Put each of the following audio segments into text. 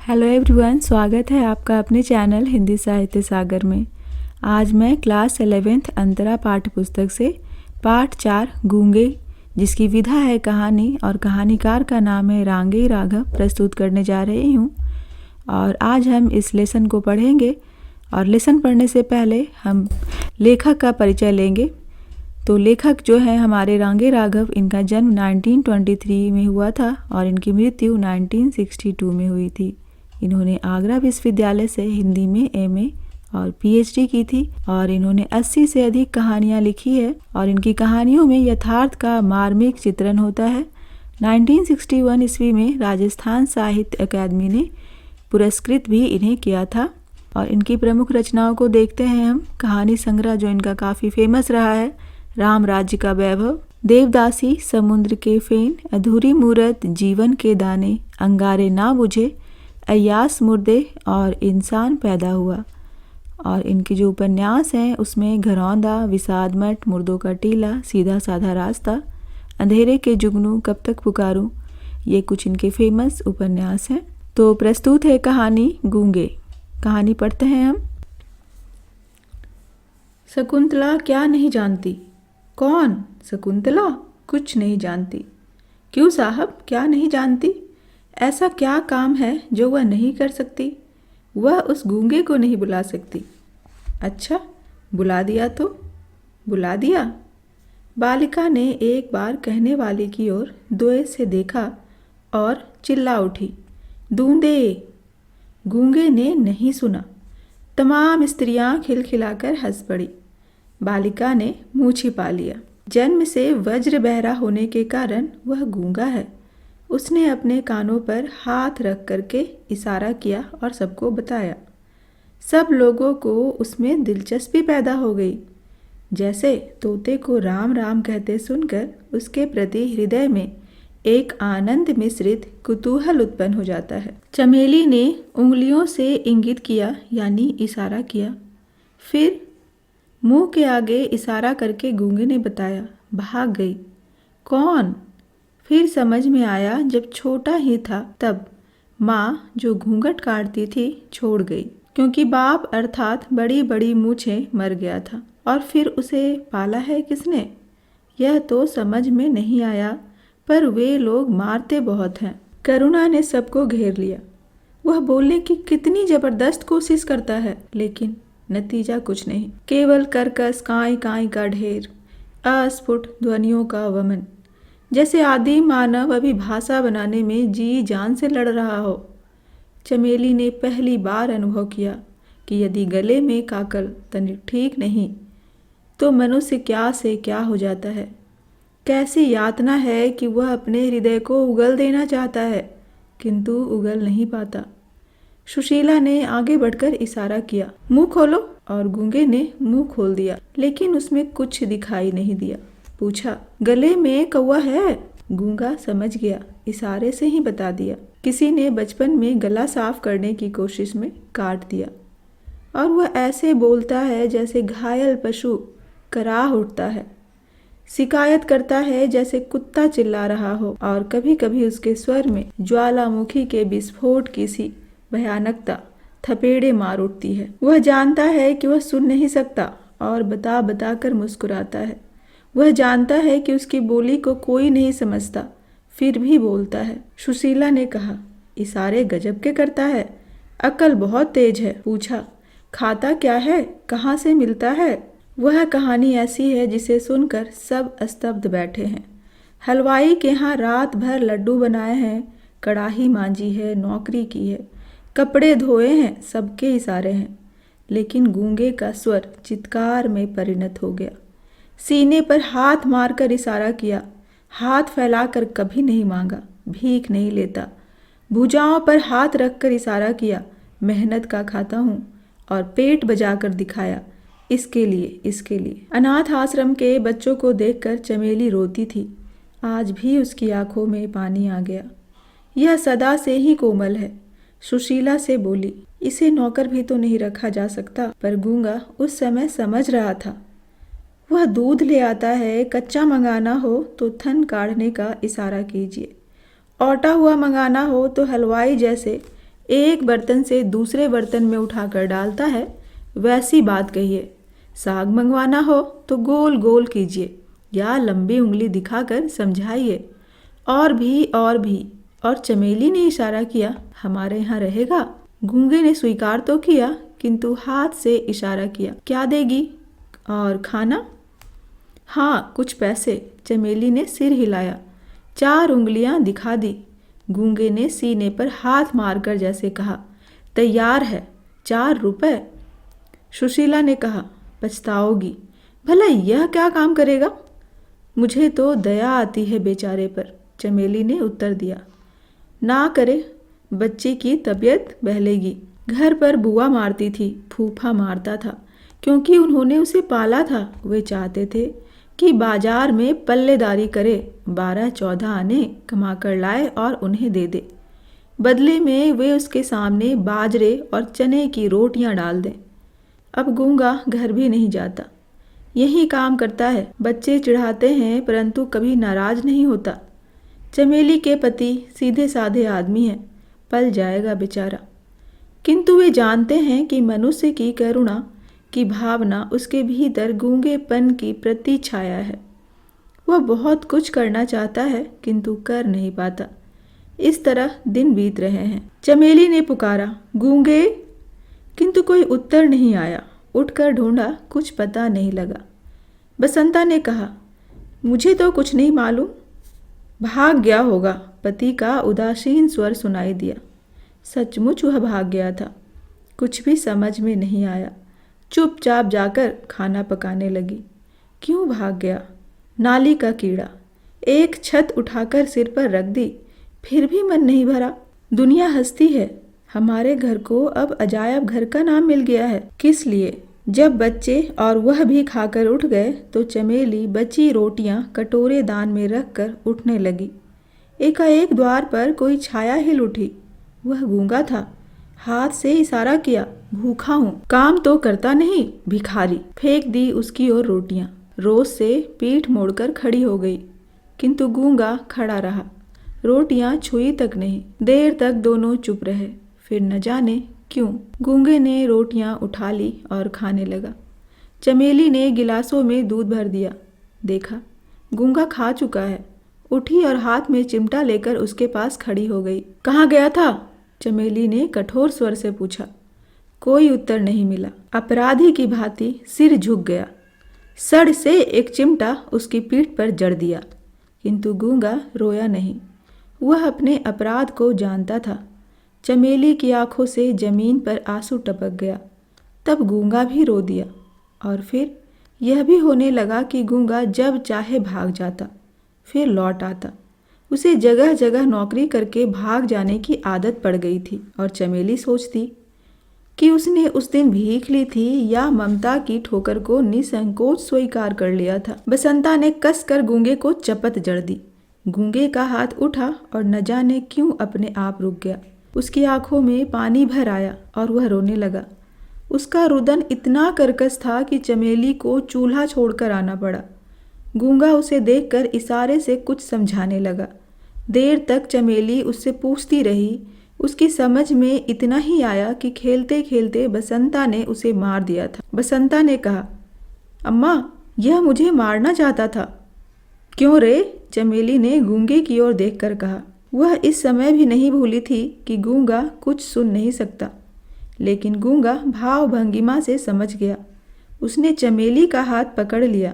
Hello everyone, स्वागत है आपका अपने चैनल हिंदी साहित्य सागर में। आज मैं क्लास 11th अंतरा पाठ्य पुस्तक से पाठ 4 गूंगे, जिसकी विधा है कहानी और कहानीकार का नाम है रांगे राघव, प्रस्तुत करने जा रही हूँ। और आज हम इस लेसन को पढ़ेंगे और लेसन पढ़ने से पहले हम लेखक का परिचय लेंगे। तो लेखक जो है हमारे रांगे राघव, इनका जन्म 1923 में हुआ था और इनकी मृत्यु 1962 में हुई थी। इन्होंने आगरा विश्वविद्यालय से हिंदी में एमए और पीएचडी की थी और इन्होंने 80 से अधिक कहानियाँ लिखी है और इनकी कहानियों में यथार्थ का मार्मिक चित्रण होता है। 1961 ईस्वी में राजस्थान साहित्य अकादमी ने पुरस्कृत भी इन्हें किया था। और इनकी प्रमुख रचनाओं को देखते हैं हम। कहानी संग्रह जो इनका काफ़ी फेमस रहा है, राम राज्य का वैभव, देवदासी, समुद्र के फेन, अधूरी मूरत, जीवन के दाने, अंगारे ना बुझे, अय्यास मुर्दे और इंसान पैदा हुआ। और इनके जो उपन्यास हैं उसमें घरौंदा, विषाद मठ, मुर्दों का टीला, सीधा साधा रास्ता, अंधेरे के जुगनू, कब तक पुकारूं, ये कुछ इनके फेमस उपन्यास हैं। तो प्रस्तुत है कहानी गूंगे। कहानी पढ़ते हैं हम। शकुंतला क्या नहीं जानती? कौन? शकुंतला कुछ नहीं जानती। क्यों साहब, क्या नहीं जानती? ऐसा क्या काम है जो वह नहीं कर सकती? वह उस गूंगे को नहीं बुला सकती। अच्छा, बुला दिया तो? बुला दिया। बालिका ने एक बार कहने वाले की ओर द्वेष से देखा और चिल्ला उठी, दूंदे। गूंगे ने नहीं सुना। तमाम स्त्रियां खिलखिलाकर हंस पड़ी। बालिका ने मुँह छिपा लिया। जन्म से वज्र बहरा होने के कारण वह गूंगा है। उसने अपने कानों पर हाथ रख करके इशारा किया और सबको बताया। सब लोगों को उसमें दिलचस्पी पैदा हो गई। जैसे तोते को राम राम कहते सुनकर उसके प्रति हृदय में एक आनंद मिश्रित कुतूहल उत्पन्न हो जाता है। चमेली ने उंगलियों से इंगित किया, यानी इशारा किया। फिर मुंह के आगे इशारा करके गूंगे ने बताया। भाग गई। कौन? फिर समझ में आया, जब छोटा ही था तब माँ जो घूंघट काटती थी छोड़ गई, क्योंकि बाप अर्थात बड़ी बड़ी मूछें मर गया था। और फिर उसे पाला है किसने? यह तो समझ में नहीं आया, पर वे लोग मारते बहुत हैं। करुणा ने सबको घेर लिया। वह बोलने की कितनी जबरदस्त कोशिश करता है, लेकिन नतीजा कुछ नहीं, केवल कर्कश काई काई का ढेर, अस्फुट ध्वनियों का वमन, जैसे आदिम मानव अभी भाषा बनाने में जी जान से लड़ रहा हो। चमेली ने पहली बार अनुभव किया कि यदि गले में काकल तनिक ठीक नहीं तो मनुष्य क्या से क्या हो जाता है। कैसी यातना है कि वह अपने हृदय को उगल देना चाहता है, किंतु उगल नहीं पाता। सुशीला ने आगे बढ़कर इशारा किया, मुंह खोलो। और गूंगे ने मुंह खोल दिया, लेकिन उसमें कुछ दिखाई नहीं दिया। पूछा, गले में कौवा है? गूंगा समझ गया, इशारे से ही बता दिया। किसी ने बचपन में गला साफ करने की कोशिश में काट दिया। और वह ऐसे बोलता है जैसे घायल पशु कराह उठता है, शिकायत करता है जैसे कुत्ता चिल्ला रहा हो। और कभी कभी उसके स्वर में ज्वालामुखी के विस्फोट की सी भयानकता थपेड़े मार उठती है। वह जानता है कि वह सुन नहीं सकता और बता बता कर मुस्कुराता है। वह जानता है कि उसकी बोली को कोई नहीं समझता, फिर भी बोलता है। सुशीला ने कहा, इशारे गजब के करता है, अकल बहुत तेज है। पूछा, खाता क्या है, कहाँ से मिलता है? वह कहानी ऐसी है जिसे सुनकर सब स्तब्ध बैठे हैं। हलवाई के यहाँ रात भर लड्डू बनाए हैं, कड़ाही मांजी है, नौकरी की है, कपड़े धोए हैं, सबके इशारे हैं। लेकिन गूंगे का स्वर चित्कार में परिणत हो गया। सीने पर हाथ मारकर इशारा किया, हाथ फैलाकर कभी नहीं मांगा, भीख नहीं लेता। भुजाओं पर हाथ रखकर इशारा किया, मेहनत का खाता हूँ। और पेट बजाकर दिखाया, इसके लिए, इसके लिए। अनाथ आश्रम के बच्चों को देखकर चमेली रोती थी। आज भी उसकी आंखों में पानी आ गया। यह सदा से ही कोमल है। सुशीला से बोली, इसे नौकर भी तो नहीं रखा जा सकता। पर गूंगा उस समय समझ रहा था। वह दूध ले आता है, कच्चा मंगाना हो तो थन काढ़ने का इशारा कीजिए, औटा हुआ मंगाना हो तो हलवाई जैसे एक बर्तन से दूसरे बर्तन में उठाकर डालता है, वैसी बात कहिए। साग मंगवाना हो तो गोल गोल कीजिए या लंबी उंगली दिखाकर समझाइए। और भी और भी। और चमेली ने इशारा किया, हमारे यहाँ रहेगा। गूंगे ने स्वीकार तो किया किंतु हाथ से इशारा किया। क्या देगी? और खाना? हाँ, कुछ पैसे। चमेली ने सिर हिलाया, 4 उंगलियां दिखा दी। गूंगे ने सीने पर हाथ मारकर जैसे कहा, तैयार है, 4 रुपए। सुशीला ने कहा, पछताओगी। भला यह क्या काम करेगा? मुझे तो दया आती है बेचारे पर, चमेली ने उत्तर दिया। ना करे, बच्चे की तबीयत बहलेगी। घर पर बुआ मारती थी, फूफा मारता था, क्योंकि उन्होंने उसे पाला था। वे चाहते थे कि बाजार में पल्लेदारी करे, 12-14 आने कमा कर लाए और उन्हें दे दे। बदले में वे उसके सामने बाजरे और चने की रोटियां डाल दें। अब गूंगा घर भी नहीं जाता, यही काम करता है। बच्चे चिढ़ाते हैं परंतु कभी नाराज नहीं होता। चमेली के पति सीधे साधे आदमी हैं, पल जाएगा बेचारा। किंतु वे जानते हैं कि मनुष्य की करुणा की भावना उसके भीतर गूंगेपन की प्रति छाया है। वह बहुत कुछ करना चाहता है किंतु कर नहीं पाता। इस तरह दिन बीत रहे हैं। चमेली ने पुकारा, गूंगे, किंतु कोई उत्तर नहीं आया। उठकर ढूंढा, कुछ पता नहीं लगा। बसंता ने कहा, मुझे तो कुछ नहीं मालूम। भाग गया होगा, पति का उदासीन स्वर सुनाई दिया। सचमुच वह भाग गया था। कुछ भी समझ में नहीं आया। चुपचाप जाकर खाना पकाने लगी। क्यों भाग गया? नाली का कीड़ा। एक छत उठाकर सिर पर रख दी, फिर भी मन नहीं भरा। दुनिया हंसती है। हमारे घर को अब अजायब घर का नाम मिल गया है। किस लिए? जब बच्चे और वह भी खाकर उठ गए तो चमेली बची रोटियां कटोरे दान में रखकर उठने लगी। एकाएक द्वार पर कोई छाया हिल उठी। वह गूंगा था। हाथ से इशारा किया, भूखा हूँ। काम तो करता नहीं, भिखारी। फेंक दी उसकी ओर रोटियां। रोज से पीठ मोड़कर खड़ी हो गई, किंतु गूंगा खड़ा रहा। रोटियां छुई तक नहीं। देर तक दोनों चुप रहे। फिर न जाने क्यों गूंगे ने रोटियां उठा ली और खाने लगा। चमेली ने गिलासों में दूध भर दिया। देखा, गूंगा खा चुका है। उठी और हाथ में चिमटा लेकर उसके पास खड़ी हो गई। कहाँ गया था? चमेली ने कठोर स्वर से पूछा। कोई उत्तर नहीं मिला। अपराधी की भांति सिर झुक गया। सड़ से एक चिमटा उसकी पीठ पर जड़ दिया, किंतु गूंगा रोया नहीं। वह अपने अपराध को जानता था। चमेली की आंखों से जमीन पर आंसू टपक गया। तब गूंगा भी रो दिया। और फिर यह भी होने लगा कि गूंगा जब चाहे भाग जाता, फिर लौट आता। उसे जगह जगह नौकरी करके भाग जाने की आदत पड़ गई थी। और चमेली सोचती कि उसने उस दिन भीख ली थी या ममता की ठोकर को निसंकोच स्वीकार कर लिया था। बसंता ने कसकर गूंगे को चपत जड़ दी। गूंगे का हाथ उठा और न जाने क्यों अपने आप रुक गया। उसकी आंखों में पानी भर आया और वह रोने लगा। उसका रुदन इतना कर्कश था कि चमेली को चूल्हा छोड़कर आना पड़ा। गूंगा उसे देखकर इशारे से कुछ समझाने लगा। देर तक चमेली उससे पूछती रही। उसकी समझ में इतना ही आया कि खेलते खेलते बसंता ने उसे मार दिया था। बसंता ने कहा, अम्मा, यह मुझे मारना चाहता था। क्यों रे? चमेली ने गूंगे की ओर देखकर कहा। वह इस समय भी नहीं भूली थी कि गूंगा कुछ सुन नहीं सकता, लेकिन गूंगा भाव भंगिमा से समझ गया। उसने चमेली का हाथ पकड़ लिया।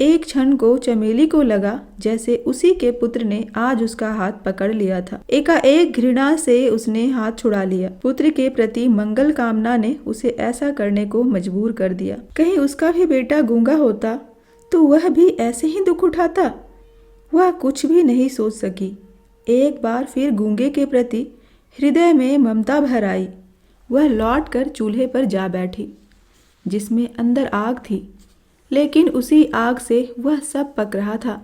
एक क्षण को चमेली को लगा जैसे उसी के पुत्र ने आज उसका हाथ पकड़ लिया था। एकाएक घृणा से उसने हाथ छुड़ा लिया। पुत्र के प्रति मंगल कामना ने उसे ऐसा करने को मजबूर कर दिया। कहीं उसका भी बेटा गूंगा होता तो वह भी ऐसे ही दुख उठाता। वह कुछ भी नहीं सोच सकी। एक बार फिर गूंगे के प्रति हृदय में ममता भर आई। वह लौटकर चूल्हे पर जा बैठी, जिसमें अंदर आग थी, लेकिन उसी आग से वह सब पक रहा था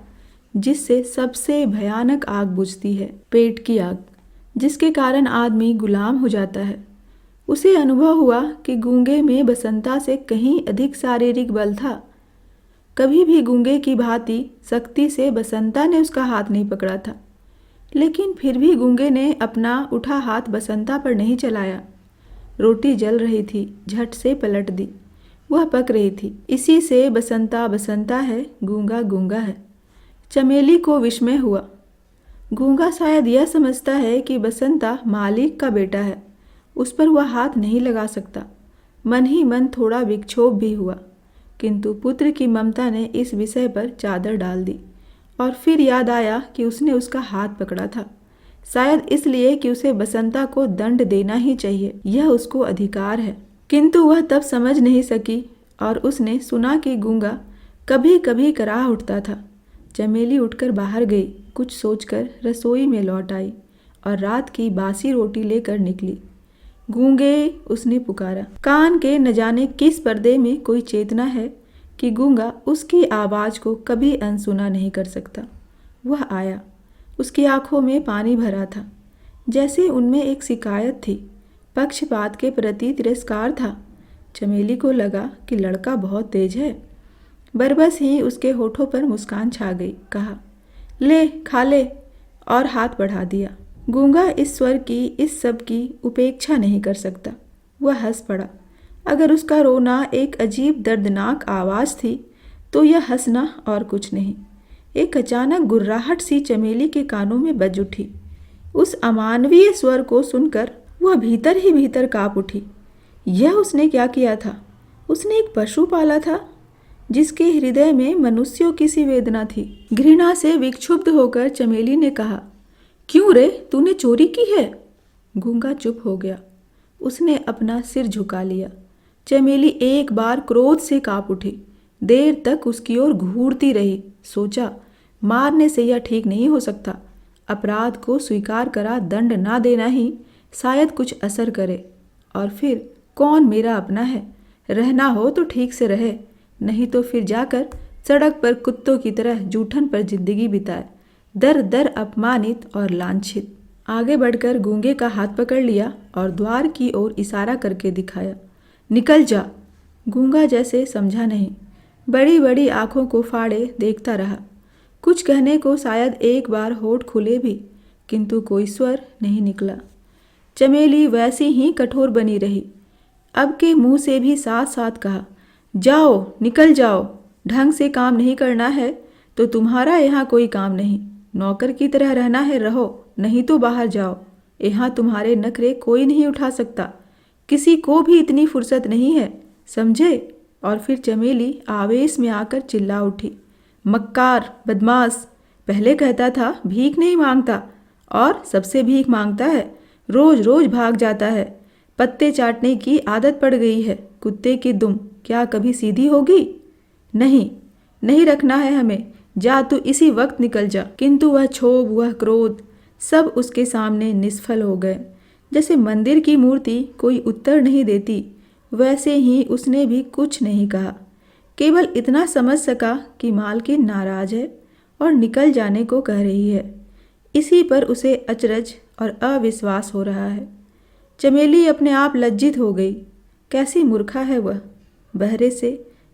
जिससे सबसे भयानक आग बुझती है, पेट की आग, जिसके कारण आदमी गुलाम हो जाता है। उसे अनुभव हुआ कि गूंगे में बसंता से कहीं अधिक शारीरिक बल था। कभी भी गूंगे की भांति सख्ती से बसंता ने उसका हाथ नहीं पकड़ा था, लेकिन फिर भी गूंगे ने अपना उठा हाथ बसंता पर नहीं चलाया। रोटी जल रही थी, झट से पलट दी। वह पक रही थी। इसी से बसंता बसंता है, गूंगा गूंगा है। चमेली को विस्मय हुआ। गूंगा शायद यह समझता है कि बसंता मालिक का बेटा है, उस पर वह हाथ नहीं लगा सकता। मन ही मन थोड़ा विक्षोभ भी हुआ, किंतु पुत्र की ममता ने इस विषय पर चादर डाल दी। और फिर याद आया कि उसने उसका हाथ पकड़ा था, शायद इसलिए कि उसे बसंता को दंड देना ही चाहिए, यह उसको अधिकार है। किंतु वह तब समझ नहीं सकी और उसने सुना कि गूंगा कभी कभी कराह उठता था। चमेली उठकर बाहर गई, कुछ सोचकर रसोई में लौट आई और रात की बासी रोटी लेकर निकली। गूंगे, उसने पुकारा। कान के न जाने किस पर्दे में कोई चेतना है कि गूंगा उसकी आवाज़ को कभी अनसुना नहीं कर सकता। वह आया। उसकी आंखों में पानी भरा था, जैसे उनमें एक शिकायत थी, पक्षपात के प्रति तिरस्कार था। चमेली को लगा कि लड़का बहुत तेज है। बरबस ही उसके होठों पर मुस्कान छा गई। कहा, ले खा ले, और हाथ बढ़ा दिया। गूंगा इस स्वर की, इस सब की उपेक्षा नहीं कर सकता। वह हंस पड़ा। अगर उसका रोना एक अजीब दर्दनाक आवाज़ थी तो यह हंसना और कुछ नहीं। एक अचानक गुर्राहट सी चमेली के कानों में बज उठी। उस अमानवीय स्वर को सुनकर वह भीतर ही भीतर काँप उठी। यह उसने क्या किया था? उसने एक पशु पाला था जिसके हृदय में मनुष्यों की सी वेदना थी। घृणा से विक्षुब्ध होकर चमेली ने कहा, क्यों रे, तूने चोरी की है? गूंगा चुप हो गया। उसने अपना सिर झुका लिया। चमेली एक बार क्रोध से काँप उठी। देर तक उसकी ओर घूरती रही। सोचा, मारने से यह ठीक नहीं हो सकता। अपराध को स्वीकार करा दंड ना देना ही शायद कुछ असर करे। और फिर कौन मेरा अपना है? रहना हो तो ठीक से रहे, नहीं तो फिर जाकर सड़क पर कुत्तों की तरह जूठन पर जिंदगी बिताए, दर दर अपमानित और लांछित। आगे बढ़कर गूंगे का हाथ पकड़ लिया और द्वार की ओर इशारा करके दिखाया, निकल जा। गूंगा जैसे समझा नहीं, बड़ी बड़ी आंखों को फाड़े देखता रहा। कुछ कहने को शायद एक बार होठ खुले भी, किंतु कोई स्वर नहीं निकला। चमेली वैसी ही कठोर बनी रही। अब के मुंह से भी साथ साथ कहा, जाओ, निकल जाओ। ढंग से काम नहीं करना है तो तुम्हारा यहाँ कोई काम नहीं। नौकर की तरह रहना है रहो, नहीं तो बाहर जाओ। यहाँ तुम्हारे नखरे कोई नहीं उठा सकता। किसी को भी इतनी फुर्सत नहीं है, समझे? और फिर चमेली आवेश में आकर चिल्ला उठी, मक्कार, बदमाश। पहले कहता था भीख नहीं मांगता, और सबसे भीख मांगता है। रोज रोज भाग जाता है। पत्ते चाटने की आदत पड़ गई है। कुत्ते की दुम क्या कभी सीधी होगी? नहीं, नहीं रखना है हमें। जा तू इसी वक्त निकल जा। किंतु वह क्षोभ, वह क्रोध, सब उसके सामने निष्फल हो गए। जैसे मंदिर की मूर्ति कोई उत्तर नहीं देती, वैसे ही उसने भी कुछ नहीं कहा। केवल इतना समझ सका कि मालकिन नाराज है और निकल जाने को कह रही है। इसी पर उसे अचरज और अविश्वास हो रहा है। चमेली अपने आप लज्जित हो गई। कैसी मूर्खा है वह। बहरे से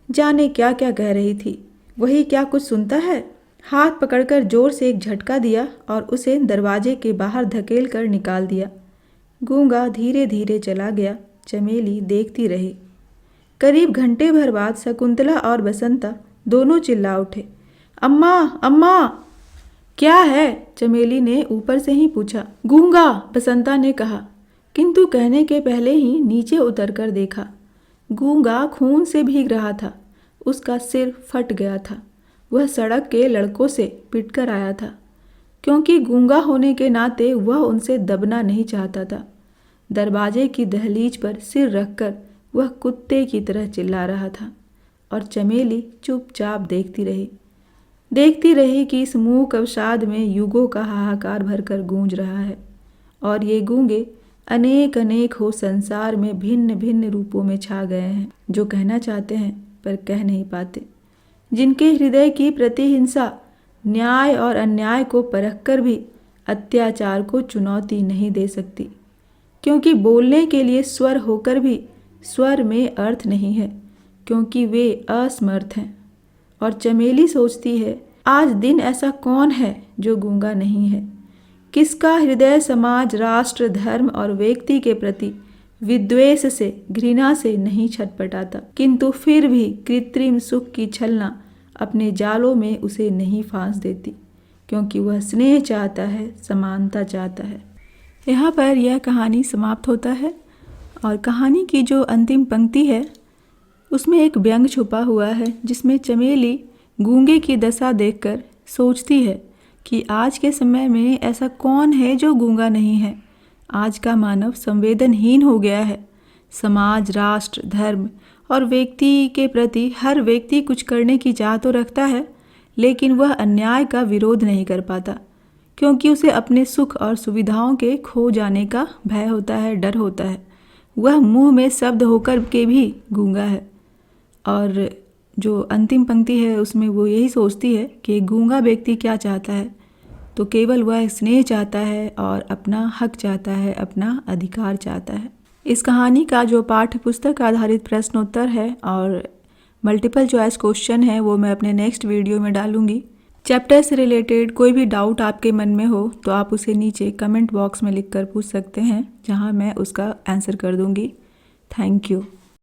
जाने क्या क्या कह रही थी, वही क्या कुछ सुनता है। हाथ पकड़कर जोर से एक झटका दिया और उसे दरवाजे के बाहर धकेल कर निकाल दिया। गूंगा धीरे धीरे चला गया। चमेली देखती रही। करीब घंटे भर बाद शकुंतला और बसंता दोनों चिल्ला उठे, अम्मा, अम्मा। क्या है? चमेली ने ऊपर से ही पूछा। गूंगा, बसंता ने कहा, किंतु कहने के पहले ही नीचे उतरकर देखा। गूंगा खून से भीग रहा था। उसका सिर फट गया था। वह सड़क के लड़कों से पिटकर आया था, क्योंकि गूंगा होने के नाते वह उनसे दबना नहीं चाहता था। दरवाजे की दहलीज पर सिर रखकर वह कुत्ते की तरह चिल्ला रहा था और चमेली चुपचाप देखती रही कि इस मूक अवसाद में युगों का हाहाकार भरकर गूंज रहा है। और ये गूंगे अनेक अनेक हो संसार में भिन्न भिन्न रूपों में छा गए हैं, जो कहना चाहते हैं पर कह नहीं पाते, जिनके हृदय की प्रतिहिंसा न्याय और अन्याय को परखकर भी अत्याचार को चुनौती नहीं दे सकती, क्योंकि बोलने के लिए स्वर होकर भी स्वर में अर्थ नहीं है, क्योंकि वे असमर्थ हैं। और चमेली सोचती है, आज दिन ऐसा कौन है जो गूंगा नहीं है? किसका हृदय समाज, राष्ट्र, धर्म और व्यक्ति के प्रति विद्वेष से, घृणा से नहीं छटपटाता, किंतु फिर भी कृत्रिम सुख की छलना अपने जालों में उसे नहीं फांस देती, क्योंकि वह स्नेह चाहता है, समानता चाहता है। यहाँ पर यह कहानी समाप्त होता है और कहानी की जो अंतिम पंक्ति है उसमें एक व्यंग छुपा हुआ है, जिसमें चमेली गूंगे की दशा देखकर सोचती है कि आज के समय में ऐसा कौन है जो गूंगा नहीं है। आज का मानव संवेदनहीन हो गया है। समाज, राष्ट्र, धर्म और व्यक्ति के प्रति हर व्यक्ति कुछ करने की चाह तो रखता है, लेकिन वह अन्याय का विरोध नहीं कर पाता, क्योंकि उसे अपने सुख और सुविधाओं के खो जाने का भय होता है, डर होता है। वह मुंह में शब्द होकर के भी गूंगा है। और जो अंतिम पंक्ति है उसमें वो यही सोचती है कि गूंगा व्यक्ति क्या चाहता है, तो केवल वह स्नेह चाहता है और अपना हक चाहता है, अपना अधिकार चाहता है। इस कहानी का जो पाठ्य पुस्तक आधारित प्रश्नोत्तर है और मल्टीपल चॉइस क्वेश्चन है वो मैं अपने नेक्स्ट वीडियो में डालूंगी। चैप्टर से रिलेटेड कोई भी डाउट आपके मन में हो तो आप उसे नीचे कमेंट बॉक्स में लिखकर पूछ सकते हैं, जहां मैं उसका आंसर कर दूंगी। Thank you.